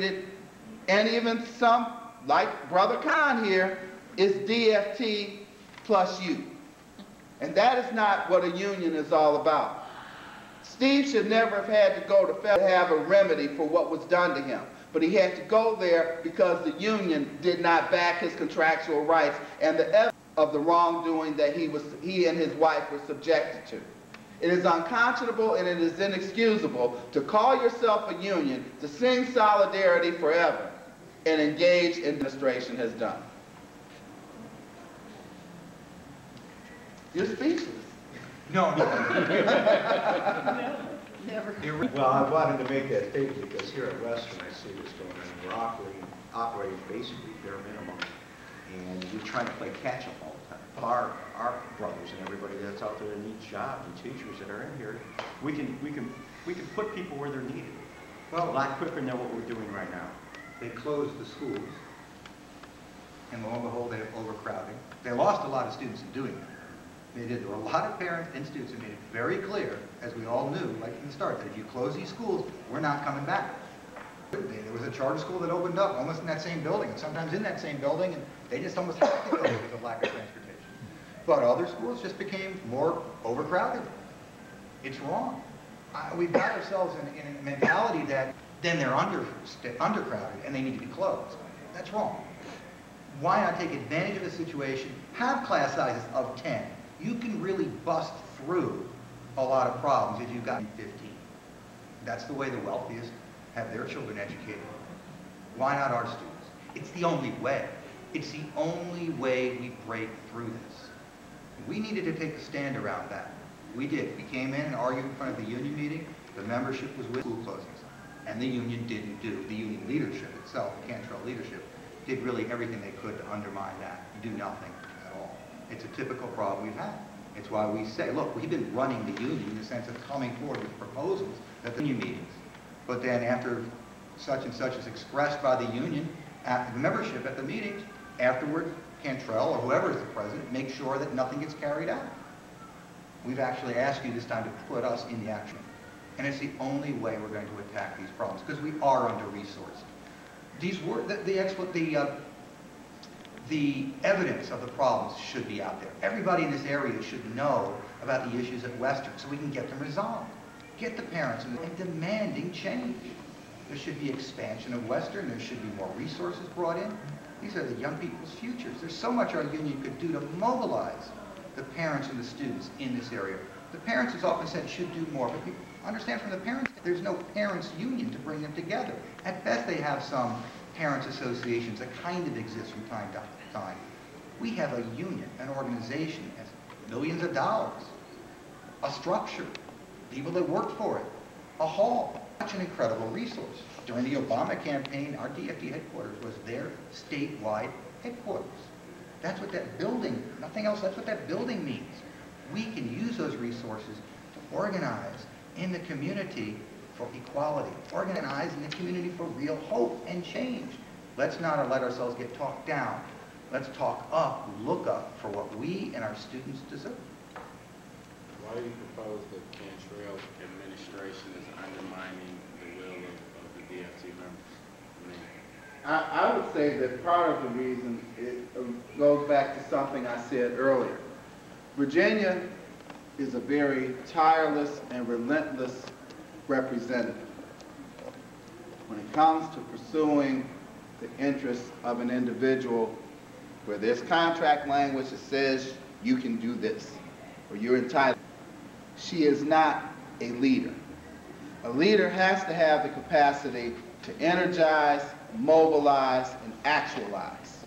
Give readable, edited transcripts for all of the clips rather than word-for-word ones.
and even some, like Brother Conn here, is DFT plus U. And that is not what a union is all about. Steve should never have had to go to federal to have a remedy for what was done to him. But he had to go there because the union did not back his contractual rights and the evidence of the wrongdoing that he and his wife were subjected to. It is unconscionable and it is inexcusable to call yourself a union, to sing solidarity forever, and engage in administration has done. You're speechless. No. Never. Well, I wanted to make that statement because here at Western I see what's going on. We're operating basically bare minimum, and we're trying to play catch up all the time. Our brothers and everybody that's out there that needs jobs and teachers that are in here, we can put people where they're needed. Well, a lot quicker than what we're doing right now. They closed the schools, and lo and behold, they have overcrowding. They lost a lot of students in doing that. They did. There were a lot of parents and students who made it very clear, as we all knew, like from the start, that if you close these schools, we're not coming back. There was a charter school that opened up almost in that same building, and sometimes in that same building, and they just almost had to go because of lack of transportation. But other schools just became more overcrowded. It's wrong. We've got ourselves in a mentality that then they're undercrowded and they need to be closed. That's wrong. Why not take advantage of the situation, have class sizes of 10. You can really bust through a lot of problems if you've got 15. That's the way the wealthiest have their children educated. Why not our students? It's the only way. It's the only way we break through this. We needed to take a stand around that. We did. We came in and argued in front of the union meeting. The membership was with school closings. And the union didn't do. The union leadership itself, the Cantrell leadership, did really everything they could to undermine that. You do nothing at all. It's a typical problem we've had. It's why we say, look, we've been running the union in the sense of coming forward with proposals at the union meetings. But then after such and such is expressed by the union, at the membership at the meetings, afterward, Cantrell or whoever is the president makes sure that nothing gets carried out. We've actually asked you this time to put us in the action. And it's the only way we're going to attack these problems, because we are under-resourced. These were, the evidence of the problems should be out there. Everybody in this area should know about the issues at Western so we can get them resolved. Get the parents and demanding change. There should be expansion of Western. There should be more resources brought in. These are the young people's futures. There's so much our union could do to mobilize the parents and the students in this area. The parents, as often said, should do more, but people understand from the parents, there's no parents' union to bring them together. At best, they have some parents' associations that kind of exist from time to time. We have a union, an organization, that has millions of dollars, a structure, people that work for it, a hall. Such an incredible resource. During the Obama campaign, our DFD headquarters was their statewide headquarters. That's what that building, nothing else, that's what that building means. We can use those resources to organize in the community for equality, organize in the community for real hope and change. Let's not let ourselves get talked down. Let's talk up, look up for what we and our students deserve. Why do you propose that Cantrell administration is undermining the will of the DFT members? I would say that part of the reason it goes back to something I said earlier. Virginia is a very tireless and relentless representative when it comes to pursuing the interests of an individual where there's contract language that says you can do this or you're entitled. She is not a leader. A leader has to have the capacity to energize, mobilize, and actualize.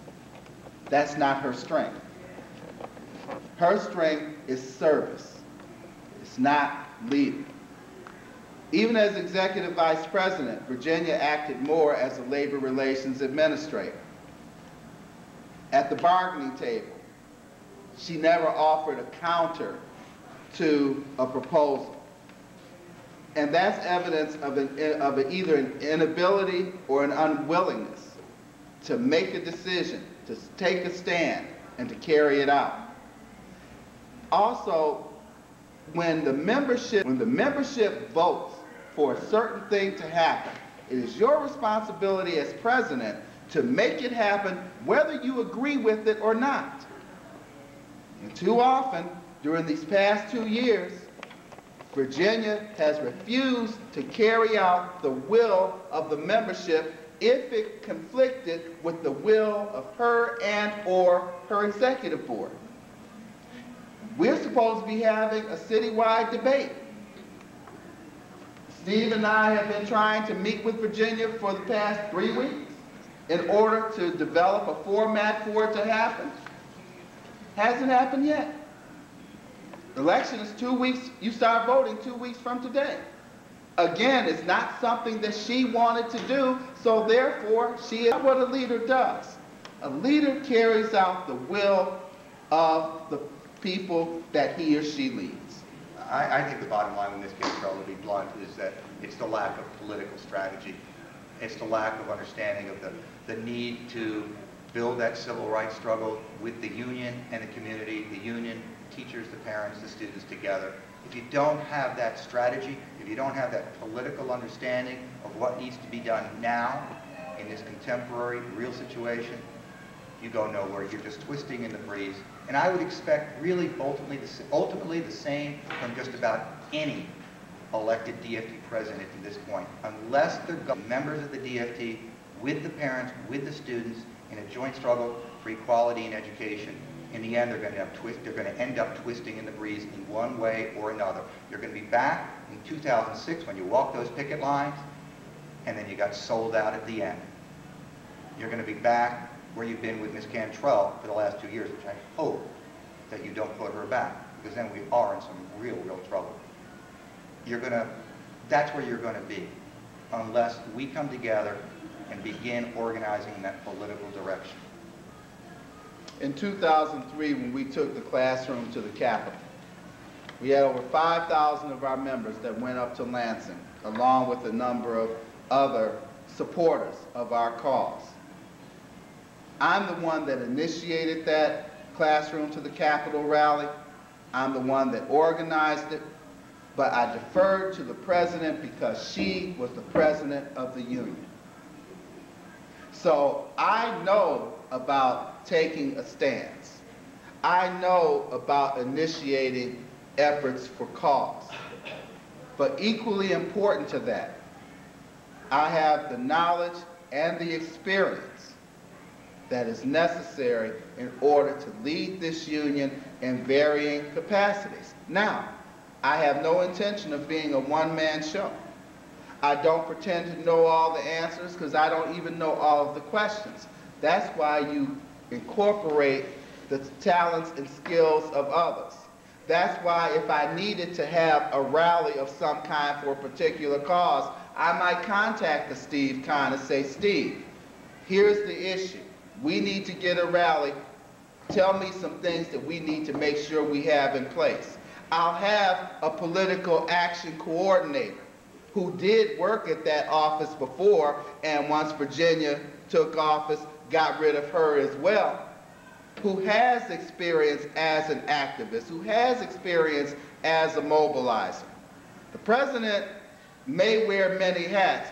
That's not her strength. Her strength is service. It's not leading. Even as executive vice president, Virginia acted more as a labor relations administrator. At the bargaining table, she never offered a counter to a proposal. And that's evidence of either an inability or an unwillingness to make a decision, to take a stand, and to carry it out. Also, when the membership votes for a certain thing to happen, It is your responsibility as president to make it happen whether you agree with it or not. And too often, during these past 2 years, Virginia has refused to carry out the will of the membership if it conflicted with the will of her and or her executive board. We're supposed to be having a citywide debate. Steve and I have been trying to meet with Virginia for the past 3 weeks in order to develop a format for it to happen. Hasn't happened yet. Election is 2 weeks, you start voting 2 weeks from today. Again, it's not something that she wanted to do, so therefore, she is what a leader does. A leader carries out the will of the people that he or she leads. I think the bottom line in this case, Carl, to be blunt, is that it's the lack of political strategy. It's the lack of understanding of the need to build that civil rights struggle with the union and the community, the union, teachers, the parents, the students together. If you don't have that strategy, if you don't have that political understanding of what needs to be done now in this contemporary, real situation, you go nowhere. You're just twisting in the breeze. And I would expect really ultimately the same from just about any elected DFT president at this point, unless they're members of the DFT with the parents, with the students, in a joint struggle for equality in education. In the end, they're going to end up twisting in the breeze in one way or another. You're going to be back in 2006 when you walked those picket lines, and then you got sold out at the end. You're going to be back where you've been with Ms. Cantrell for the last 2 years, which I hope that you don't put her back, because then we are in some real trouble. That's where you're going to be, unless we come together and begin organizing in that political direction. In 2003, when we took the classroom to the Capitol, we had over 5,000 of our members that went up to Lansing, along with a number of other supporters of our cause. I'm the one that initiated that classroom to the Capitol rally. I'm the one that organized it, but I deferred to the president because she was the president of the union. So I know about taking a stance. I know about initiating efforts for cause. But equally important to that, I have the knowledge and the experience that is necessary in order to lead this union in varying capacities. Now, I have no intention of being a one-man show. I don't pretend to know all the answers because I don't even know all of the questions. That's why you incorporate the talents and skills of others. That's why if I needed to have a rally of some kind for a particular cause, I might contact the Steve Conn and say, Steve, here's the issue. We need to get a rally. Tell me some things that we need to make sure we have in place. I'll have a political action coordinator who did work at that office before, and once Virginia took office, got rid of her as well, who has experience as an activist, who has experience as a mobilizer. The president may wear many hats,